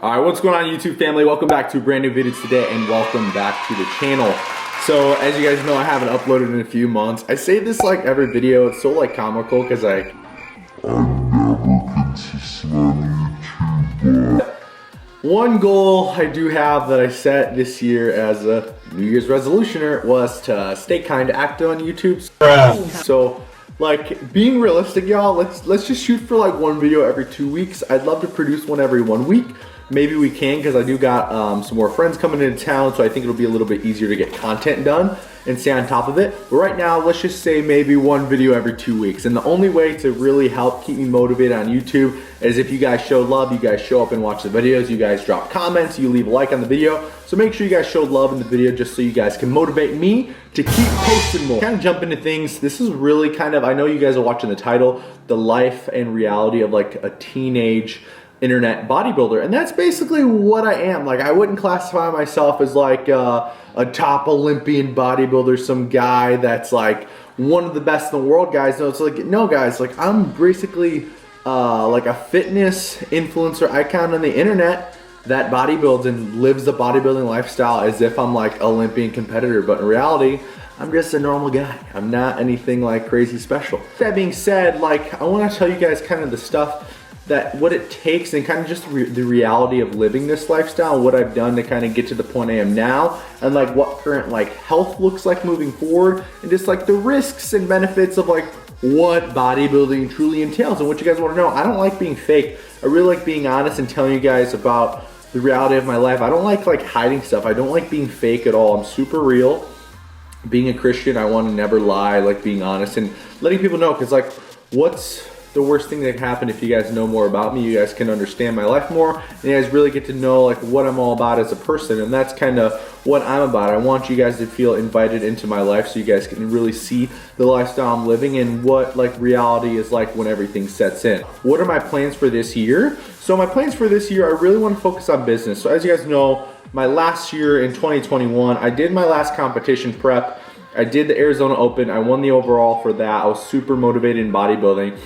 All right, what's going on YouTube family? Welcome back to a brand new video today and welcome back to the channel. So as you guys know, I haven't uploaded in a few months. I say this like every video. It's so like comical because I'm never consistent on YouTube. One goal I do have that I set this year as a New Year's resolutioner was to stay kind of active on YouTube. So like being realistic, y'all, let's just shoot for like one video every 2 weeks. I'd love to produce one every 1 week. Maybe we can, because I do got some more friends coming into town, so I think it'll be a little bit easier to get content done and stay on top of it. But right now, let's just say maybe one video every 2 weeks. And the only way to really help keep me motivated on YouTube is if you guys show love, you guys show up and watch the videos, you guys drop comments, you leave a like on the video. So make sure you guys show love in the video just so you guys can motivate me to keep posting more. Kind of jump into things. This is really kind of, I know you guys are watching the title, the life and reality of like a teenage internet bodybuilder, and that's basically what I am. Like, I wouldn't classify myself as like a top Olympian bodybuilder, some guy that's like one of the best in the world, guys. No, it's like, no guys, like I'm basically like a fitness influencer icon on the internet that bodybuilds and lives the bodybuilding lifestyle as if I'm like Olympian competitor, but in reality I'm just a normal guy. I'm not anything like crazy special. That being said, like I want to tell you guys kind of the stuff that what it takes and kind of just the reality of living this lifestyle, what I've done to kind of get to the point I am now, and like what current like health looks like moving forward, and just like the risks and benefits of like what bodybuilding truly entails and what you guys want to know. I don't like being fake. I really like being honest and telling you guys about the reality of my life. I don't like hiding stuff. I don't like being fake at all. I'm super real. Being a Christian, I want to never lie, like being honest and letting people know, because like what's the worst thing that can happen if you guys know more about me? You guys can understand my life more, and you guys really get to know like what I'm all about as a person, and that's kind of what I'm about. I want you guys to feel invited into my life so you guys can really see the lifestyle I'm living and what like reality is like when everything sets in. What are my plans for this year? So my plans for this year, I really want to focus on business. So as you guys know, my last year in 2021, I did my last competition prep. I did the Arizona Open. I won the overall for that. I was super motivated in bodybuilding.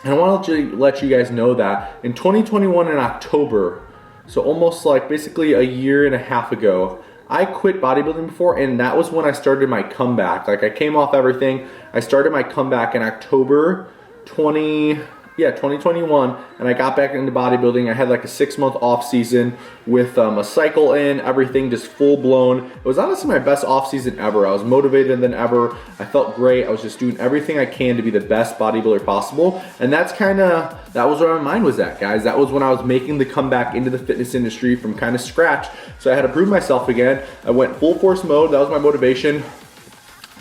And I want to let you guys know that in 2021 in October, so almost like basically a year and a half ago, I quit bodybuilding before, and that was when I started my comeback. Like I came off everything. I started my comeback in October 2021, and I got back into bodybuilding. I had like a 6-month off season with a cycle in, everything just full blown. It was honestly my best off season ever. I was motivated than ever. I felt great. I was just doing everything I can to be the best bodybuilder possible. And that was where my mind was at, guys. That was when I was making the comeback into the fitness industry from kind of scratch. So I had to prove myself again. I went full force mode. That was my motivation.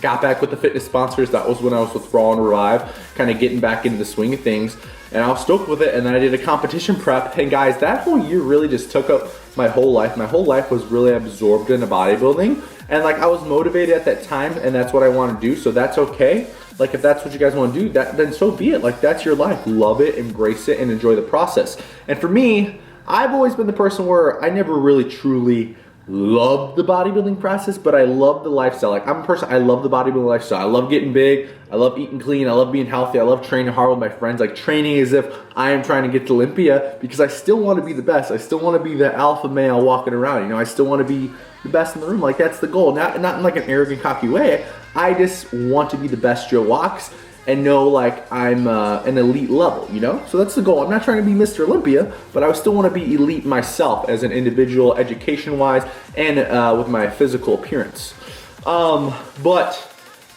Got back with the fitness sponsors. That was when I was with Raw and Revive, kind of getting back into the swing of things. And I was stoked with it, and then I did a competition prep. And guys, that whole year really just took up my whole life. My whole life was really absorbed into bodybuilding. And like I was motivated at that time, and that's what I want to do, so that's okay. Like if that's what you guys want to do, then so be it. Like that's your life. Love it, embrace it, and enjoy the process. And for me, I've always been the person where I never really truly love the bodybuilding process, but I love the lifestyle. Like I'm a person, I love the bodybuilding lifestyle. I love getting big. I love eating clean. I love being healthy. I love training hard with my friends. Like training as if I am trying to get to Olympia, because I still want to be the best. I still want to be the alpha male walking around. You know, I still want to be the best in the room. Like that's the goal. Not in like an arrogant, cocky way. I just want to be the best Joe Walks and know like I'm an elite level, you know? So that's the goal. I'm not trying to be Mr. Olympia, but I still want to be elite myself as an individual, education-wise, and with my physical appearance. But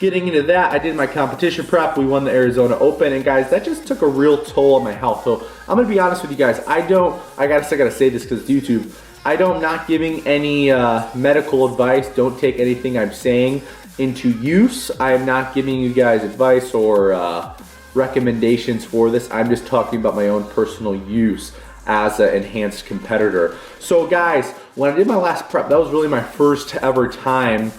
getting into that, I did my competition prep. We won the Arizona Open, and guys, that just took a real toll on my health. So I'm gonna be honest with you guys. I gotta say this because it's YouTube. I'm not giving any medical advice. Don't take anything I'm saying into use. I am not giving you guys advice or recommendations for this. I'm just talking about my own personal use as an enhanced competitor. So guys, when I did my last prep, that was really my first ever time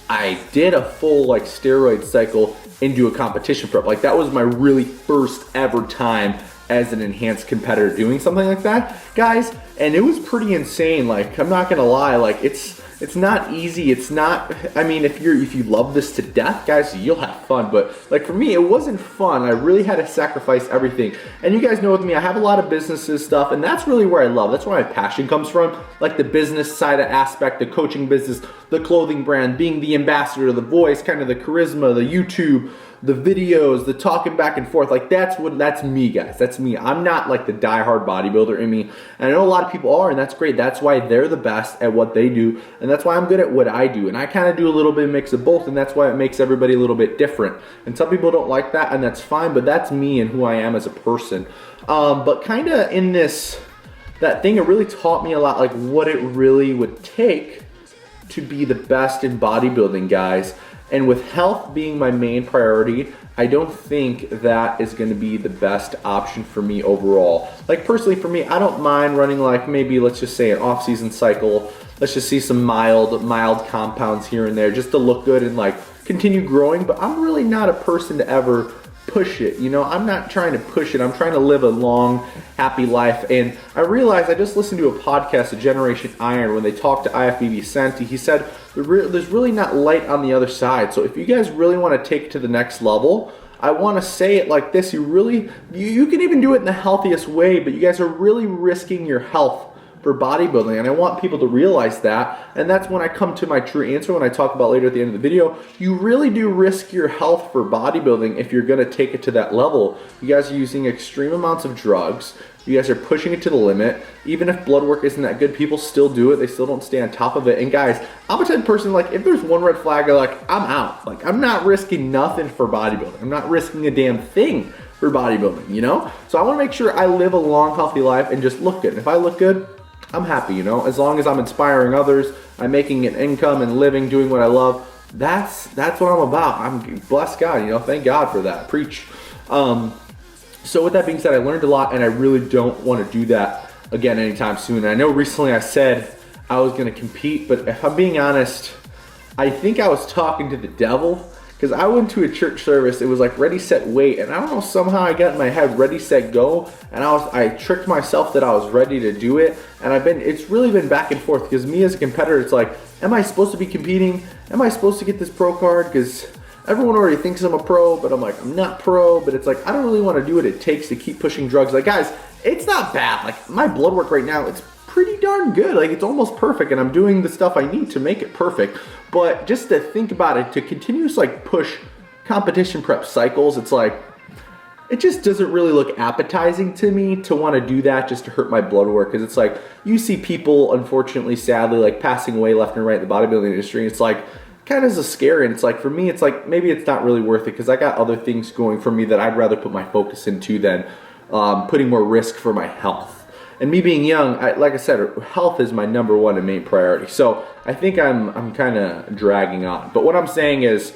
I did a full steroid cycle into a competition prep. Like that was my really first ever time as an enhanced competitor doing something like that, guys. And it was pretty insane. Like, I'm not gonna lie, like it's not easy. It's not, I mean, if you love this to death, guys, you'll have fun. But like for me, it wasn't fun. I really had to sacrifice everything. And you guys know with me, I have a lot of businesses stuff, and that's really where I love. That's where my passion comes from. Like the business side of aspect, the coaching business, the clothing brand, being the ambassador, the voice, kind of the charisma, the YouTube, the videos, the talking back and forth. Like that's me, guys. That's me. I'm not like the diehard bodybuilder in me. And I know a lot of people are, and that's great. That's why they're the best at what they do. And that's why I'm good at what I do. And I kind of do a little bit of mix of both, and that's why it makes everybody a little bit different. And some people don't like that, and that's fine, but that's me and who I am as a person. But kind of in that thing, it really taught me a lot, like what it really would take to be the best in bodybuilding, guys. And with health being my main priority, I don't think that is going to be the best option for me overall. Like personally for me, I don't mind running like maybe, let's just say, an off-season cycle. Let's just see some mild compounds here and there just to look good and like continue growing. But I'm really not a person to ever push it. You know, I'm not trying to push it. I'm trying to live a long, happy life. And I realized, I just listened to a podcast, A Generation Iron, when they talked to IFBB Senti. He said there's really not light on the other side. So if you guys really want to take it to the next level, I want to say it like this. You can even do it in the healthiest way, but you guys are really risking your health for bodybuilding, and I want people to realize that. And that's when I come to my true answer when I talk about later at the end of the video. You really do risk your health for bodybuilding if you're going to take it to that level. You guys are using extreme amounts of drugs. You guys are pushing it to the limit. Even if blood work isn't that good, people still do it. They still don't stay on top of it. And guys, I'm a type of person, like if there's one red flag, I'm out. Like I'm not risking nothing for bodybuilding. I'm not risking a damn thing for bodybuilding, you know? So I want to make sure I live a long, healthy life and just look good. And if I look good, I'm happy, you know? As long as I'm inspiring others, I'm making an income and living, doing what I love, that's what I'm about. I'm blessed God, you know? Thank God for that. Preach. So with that being said, I learned a lot, and I really don't want to do that again anytime soon. And I know recently I said I was going to compete, but if I'm being honest, I think I was talking to the devil, because I went to a church service. It was like ready, set, wait, and I don't know, somehow I got in my head ready, set, go, and I tricked myself that I was ready to do it. And it's really been back and forth, because me as a competitor, it's like, am I supposed to be competing? Am I supposed to get this pro card? Because everyone already thinks I'm a pro, but I'm like, I'm not pro. But it's like, I don't really want to do what it takes to keep pushing drugs. Like guys, it's not bad. Like my blood work right now, it's pretty darn good. Like it's almost perfect, and I'm doing the stuff I need to make it perfect. But just to think about it, to continuously like push competition prep cycles, it's like, it just doesn't really look appetizing to me to want to do that just to hurt my blood work. Because it's like, you see people, unfortunately, sadly, like passing away left and right in the bodybuilding industry. It's like, kind of is scary. And it's like, for me, it's like, maybe it's not really worth it, because I got other things going for me that I'd rather put my focus into than putting more risk for my health. And me being young, like I said, health is my number one and main priority. So I think I'm kind of dragging on. But what I'm saying is,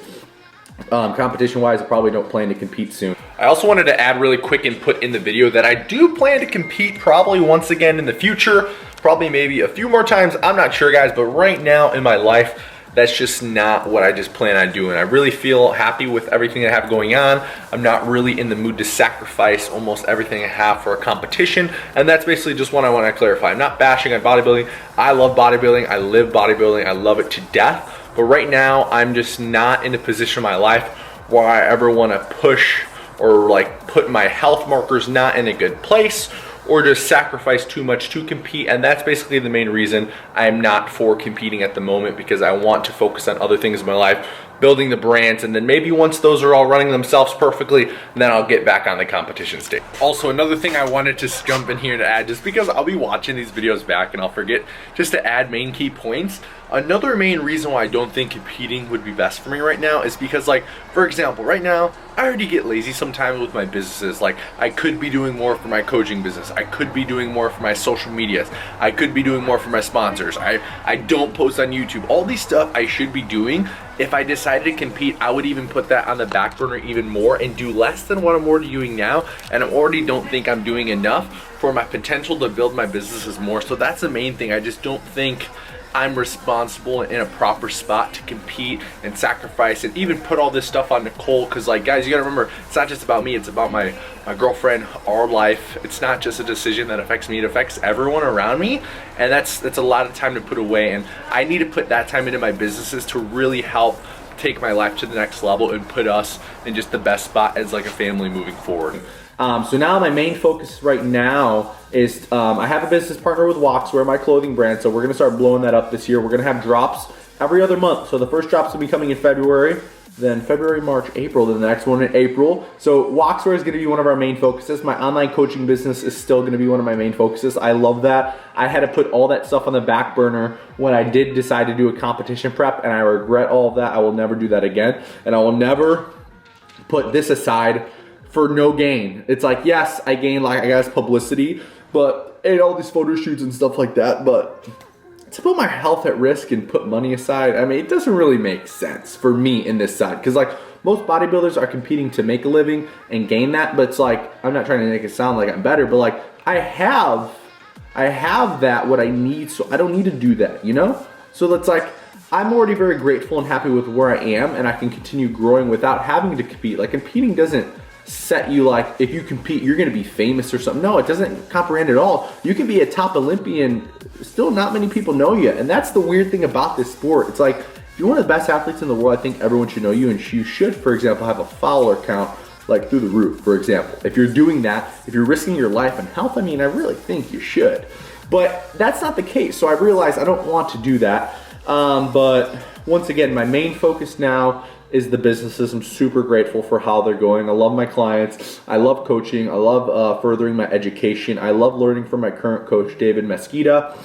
competition-wise, I probably don't plan to compete soon. I also wanted to add really quick and put in the video that I do plan to compete probably once again in the future. Probably maybe a few more times. I'm not sure, guys. But right now in my life, that's just not what I just plan on doing. I really feel happy with everything I have going on. I'm not really in the mood to sacrifice almost everything I have for a competition. And that's basically just what I want to clarify. I'm not bashing on bodybuilding. I love bodybuilding. I live bodybuilding. I love it to death. But right now, I'm just not in a position in my life where I ever want to push or like put my health markers not in a good place, or just sacrifice too much to compete. And that's basically the main reason I am not for competing at the moment, because I want to focus on other things in my life, building the brands, and then maybe once those are all running themselves perfectly, then I'll get back on the competition stage. Also, another thing I wanted to jump in here to add, just because I'll be watching these videos back and I'll forget, just to add main key points. Another main reason why I don't think competing would be best for me right now is because, like, for example, right now, I already get lazy sometimes with my businesses. Like, I could be doing more for my coaching business. I could be doing more for my social medias. I could be doing more for my sponsors. I don't post on YouTube. All these stuff I should be doing. If I decided to compete, I would even put that on the back burner even more and do less than what I'm already doing now. And I already don't think I'm doing enough for my potential to build my businesses more. So that's the main thing. I just don't think I'm responsible in a proper spot to compete and sacrifice and even put all this stuff on Nicole, because like, guys, you gotta remember, it's not just about me, it's about my girlfriend, our life. It's not just a decision that affects me, it affects everyone around me, and that's a lot of time to put away, and I need to put that time into my businesses to really help take my life to the next level and put us in just the best spot as like a family moving forward. So now my main focus right now is I have a business partner with Waxwear, my clothing brand, so we're going to start blowing that up this year. We're going to have drops every other month. So the first drops will be coming in February, then February, March, April, then the next one in April. So Waxwear is going to be one of our main focuses. My online coaching business is still going to be one of my main focuses. I love that. I had to put all that stuff on the back burner when I did decide to do a competition prep, and I regret all of that. I will never do that again, and I will never put this aside for no gain. It's like, yes, I gain, like, I guess, publicity, but and all these photo shoots and stuff like that, but to put my health at risk and put money aside, I mean, it doesn't really make sense for me in this side, because like most bodybuilders are competing to make a living and gain that, but it's like, I'm not trying to make it sound like I'm better, but like I have that what I need, so I don't need to do that, you know? So that's like, I'm already very grateful and happy with where I am, and I can continue growing without having to compete. Like, competing doesn't set you like, if you compete, you're gonna be famous or something. No, it doesn't comprehend at all. You can be a top Olympian, still not many people know you. And that's the weird thing about this sport. It's like, if you're one of the best athletes in the world, I think everyone should know you, and you should, for example, have a follower count like through the roof, for example. If you're doing that, if you're risking your life and health, I mean, I really think you should. But that's not the case. So I realized I don't want to do that. But once again, my main focus now is the businesses. I'm super grateful for how they're going. I love my clients. I love coaching. I love furthering my education. I love learning from my current coach, David Mesquita.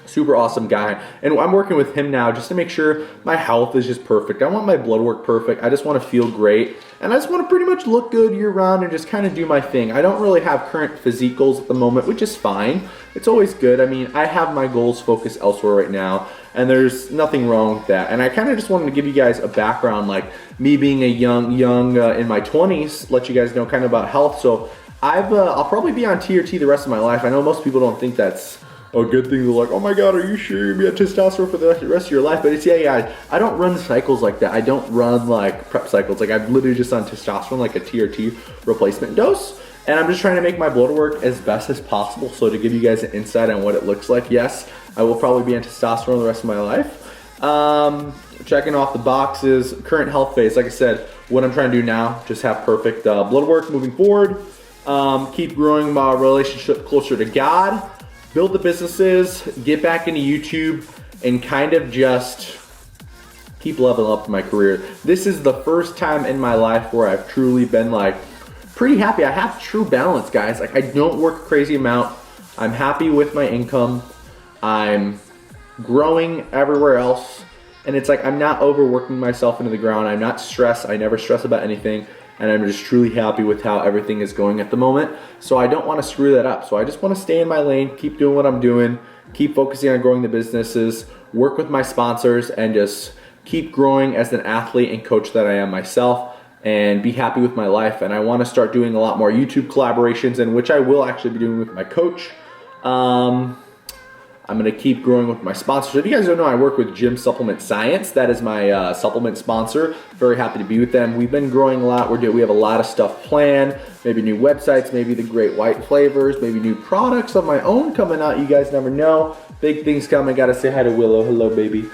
Super awesome guy. And I'm working with him now just to make sure my health is just perfect. I want my blood work perfect. I just want to feel great. And I just want to pretty much look good year round and just kind of do my thing. I don't really have current physique goals at the moment, which is fine. It's always good. I mean, I have my goals focused elsewhere right now, and there's nothing wrong with that. And I kind of just wanted to give you guys a background, like me being a young in my 20s, let you guys know kind of about health. So I'll probably be on TRT the rest of my life. I know most people don't think that's a good thing. They're like, oh my God, are you sure you're gonna be on testosterone for the rest of your life? But it's, yeah, guys, I don't run cycles like that. I don't run like prep cycles. Like, I'm literally just on testosterone, like a TRT replacement dose. And I'm just trying to make my blood work as best as possible. So to give you guys an insight on what it looks like, yes, I will probably be on testosterone the rest of my life. Checking off the boxes, current health phase. Like I said, what I'm trying to do now, just have perfect blood work moving forward. Keep growing my relationship closer to God. Build the businesses, get back into YouTube, and kind of just keep leveling up my career. This is the first time in my life where I've truly been like pretty happy. I have true balance, guys. Like, I don't work a crazy amount. I'm happy with my income. I'm growing everywhere else. And it's like, I'm not overworking myself into the ground. I'm not stressed. I never stress about anything. And I'm just truly happy with how everything is going at the moment. So I don't want to screw that up. So I just want to stay in my lane, keep doing what I'm doing, keep focusing on growing the businesses, work with my sponsors, and just keep growing as an athlete and coach that I am myself, and be happy with my life. And I want to start doing a lot more YouTube collaborations, and which I will actually be doing with my coach. I'm going to keep growing with my sponsors. If you guys don't know, I work with Gym Supplement Science. That is my supplement sponsor. Very happy to be with them. We've been growing a lot. We have a lot of stuff planned. Maybe new websites, maybe the great white flavors, maybe new products of my own coming out. You guys never know. Big things coming. Got to say hi to Willow. Hello, baby.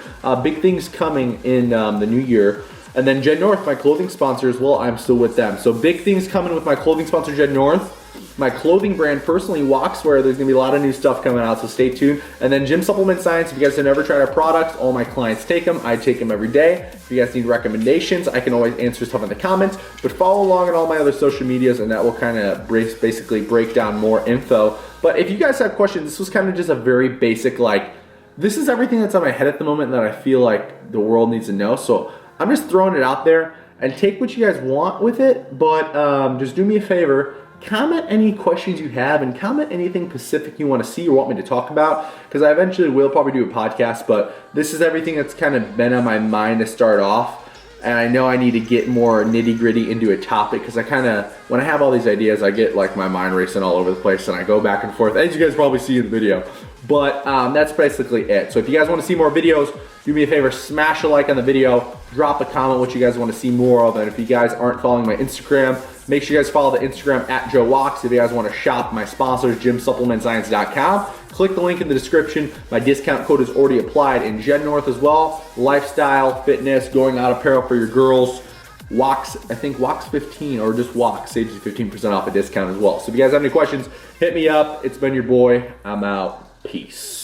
Big things coming in the new year. And then Gen North, my clothing sponsor as well. I'm still with them. So big things coming with my clothing sponsor, Gen North. My clothing brand, personally, Wachswear, there's gonna be a lot of new stuff coming out, so stay tuned. And then Gym Supplement Science, if you guys have never tried our products, all my clients take them. I take them every day. If you guys need recommendations, I can always answer stuff in the comments, but follow along on all my other social medias, and that will kind of basically break down more info. But if you guys have questions, this was kind of just a very basic, like, this is everything that's on my head at the moment that I feel like the world needs to know. So I'm just throwing it out there, and take what you guys want with it, but just do me a favor. Comment any questions you have, and comment anything specific you want to see or want me to talk about, because I eventually will probably do a podcast, but this is everything that's kind of been on my mind to start off. And I know I need to get more nitty gritty into a topic, because I kind of, when I have all these ideas, I get like my mind racing all over the place, and I go back and forth, as you guys probably see in the video. But that's basically it. So if you guys want to see more videos, do me a favor, smash a like on the video, drop a comment what you guys want to see more of, and if you guys aren't following my Instagram, make sure you guys follow the Instagram at Joe Walks. If you guys want to shop, my sponsors, gymsupplementscience.com. Click the link in the description. My discount code is already applied in Gen North as well. Lifestyle, fitness, going out apparel for your girls. Wax, I think Wax 15 or just Wax saves you 15% off a discount as well. So if you guys have any questions, hit me up. It's been your boy. I'm out. Peace.